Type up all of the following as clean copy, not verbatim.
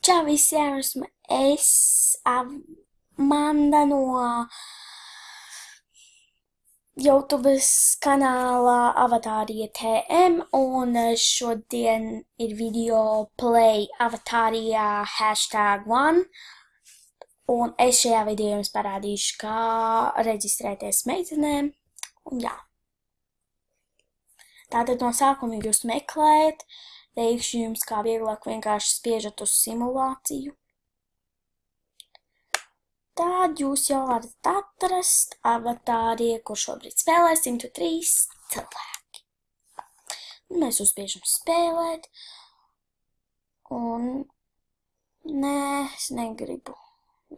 Čau visiem, esmu es, Amanda no YouTube's kanāla Avatārie TM, un šodien ir video play Avatārijā #1, un es šajā video jums parādīšu, kā reģistrēties meitenēm, un jā. Tātad no sākuma jūs meklējat, teikšu jums, kā vieglāk vienkārši spiežat uz simulāciju. Tad jūs jau varat atrast Avatārie, kur šobrīd spēlē 103 cilvēki. Mēs uzspiežam spēlēt, un nē, es negribu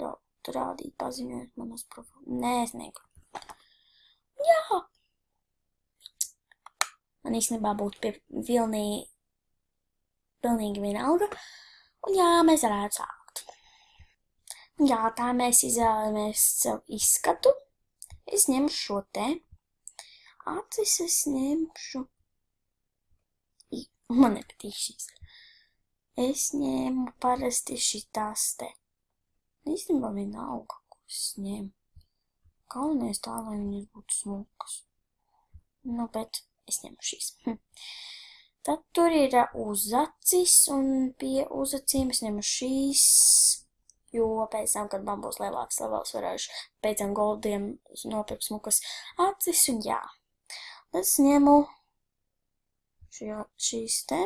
rādīt paziņot manas profilu. Nē, es negribu. Jā! Man īstenībā būtu pilnīgi vienalga, un jā, mēs varētu sākt. Jā, tā mēs izvēlamies sev izskatu. Es ņemšu šo te. Acis es ņemšu. Man nepatīk šīs. Es ņēmu parasti šitās te. Īstenībā vienalga, ko es ņēmu. Galvenais tā, lai viņas būtu smukas. Nu, bet es ņemu šīs. Tad tur ir uzacis, un pie uzacīm es ņemu šīs, jo pēc tam, kad man būs lielāks levels, varēšu pēc tam goldiem nopirkt smukas acis, un jā. Tad es ņemu šīs te,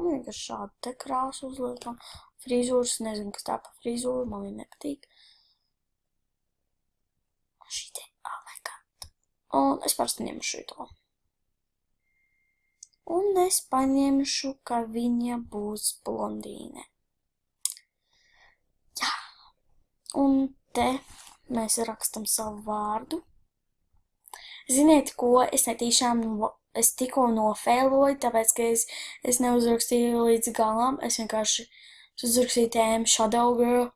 un vienkārši šādu te krāsu uzliekam. Frizūras, nezinu, kas tā pa frizūru, man viņa nepatīk. Šī te, oh my god. Un es parasti ņemu šito. Un es paņemšu, ka viņa būs blondīne. Jā. Un te mēs rakstam savu vārdu. Ziniet ko, es netīšām, es tikko nofēloju, tāpēc, ka es neuzrakstīju līdz galam. Es vienkārši uzrakstīju tēmu Shadow Girl.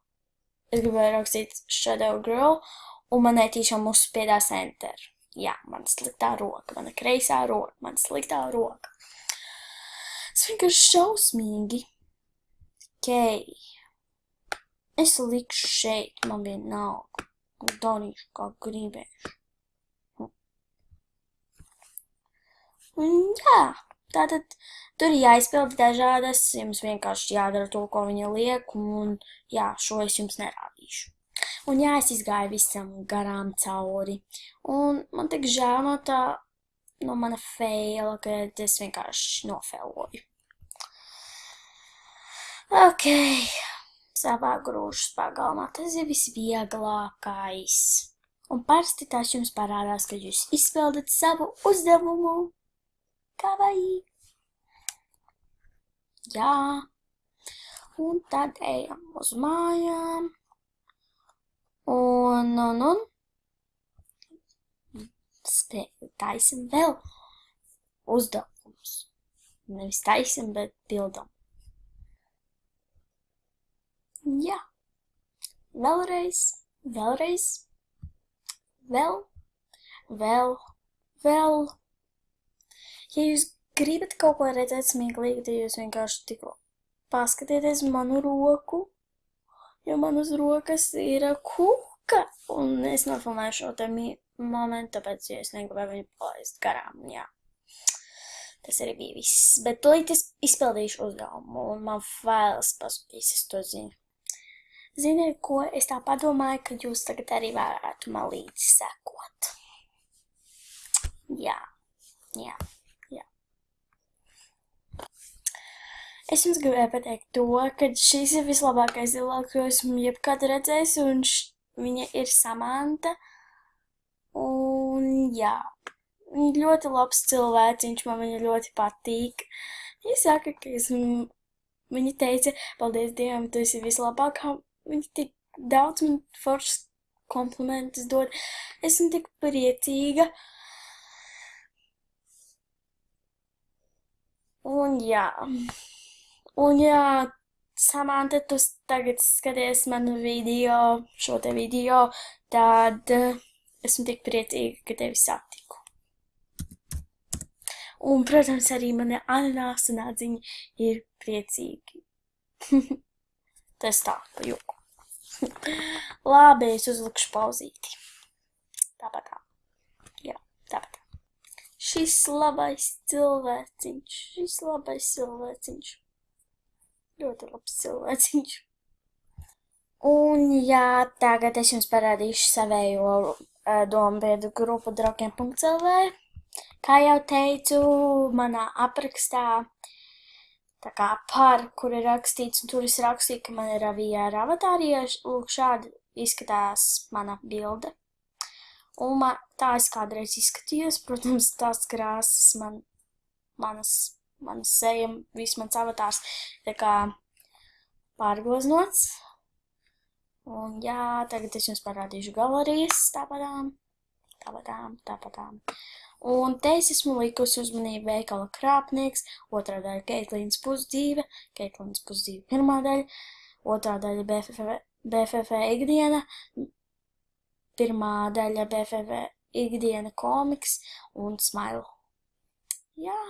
Es gribēju rakstīt Shadow Girl, un man netīšām uzspiedās Enter. Jā, mana sliktā roka, mana kreisā roka, mana sliktā roka. Tas vienkārši šausmīgi. Okei. Es likšu šeit, man vienalga. Darīšu, kā gribēšu. Un jā, tātad tur jāizpilda dažādas, jums vienkārši jādara to, ko viņa liek, un jā, šo es jums nerādīšu. Un jā, es izgāju visam garām cauri. Un man tik žēl no tā, no mana feila, ka es vienkārši nofēloju. Ok, savā grūžas pagalmā, tas ir visvieglākais. Un parasti tās jums parādās, kad jūs izpildat savu uzdevumu. Kawaii! Jā, un tad ejam uz mājām. Un taisim vēl uzdevumus. Nevis taisim, bet pildam. Jā. Vēlreiz. Vēl. Ja jūs gribat kaut ko redzēt smieklīgi, tad jūs vienkārši tikko paskatieties manu roku. Jo manas rokas ir kuka, un es nofilmēju šo te momentu, tāpēc, ja es negribēju viņu palaist garām, jā. Tas arī bija viss, bet tūlīt es izpildīšu uzdevumu, un man fails pazudīs, es to zinu. Ziniet ko, es tā padomāju, ka jūs tagad arī varētu man līdzi sekot. Jā. Es jums gribēju pateikt to, ka šis ir vislabākais cilvēks, ko esmu jebkad redzējis, un viņa ir Samanta. Un jā, viņa ļoti labs cilvēciņš, man viņa ļoti patīk. Viņa saka, ka viņa teica, paldies Dievam, tu esi vislabākā. Viņa tik daudz man foršas komplimentus dod. Esmu tik priecīga. Un jā. Un jā, Samanta, tu tagad skaties manu video, šo te video, tad esmu tik priecīga, ka tevi satiku. Un, protams, arī mana ananāsa nādziņa ir priecīgi. Tas tā, pa joku. Labi, es uzlikšu pauzīti. Tāpat tā. Jā, tāpat tā. Šis labais cilvēciņš. Ļoti labs cilvēciņš. Un jā, tagad es jums parādīšu savējo dombiedru grupu draugiem.lv. Kā jau teicu, manā aprakstā, tā kā par, kur ir rakstīts, un tur es rakstīju, ka man ir VR avatārija, lūk, šādi izskatās mana bilde. Un tā es kādreiz izskatījos, protams, tās krāsas manas seja, viss mans avatārs, tā kā pārgleznots. Un jā, tagad es jums parādīšu galerijas, tāpatām. Un te es esmu likusi uzmanību veikala Krāpnieks, otrā daļa Keitlīnas pusdzīve pirmā daļa, otrā daļa BFF ikdiena, pirmā daļa BFF ikdiena komiks un Smile. Jā,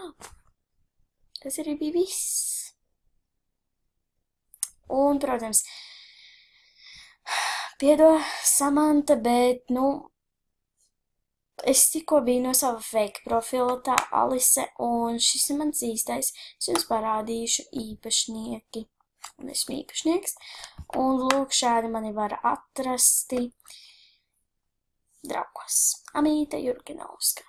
tas arī bija viss. Un, protams, piedod Samanta, bet, es tikko biju no sava fake profila, tā Alise, un šis ir mans īstais. Es jums parādīšu īpašnieki. Un esmu īpašnieks. Un lūk, šādi mani var atrasti draugos. Amīta Jurginovska.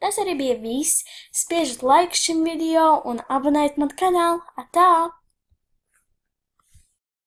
Tas arī bija viss. Spiežat laiku šim video un abonēt man kanālu. Atā!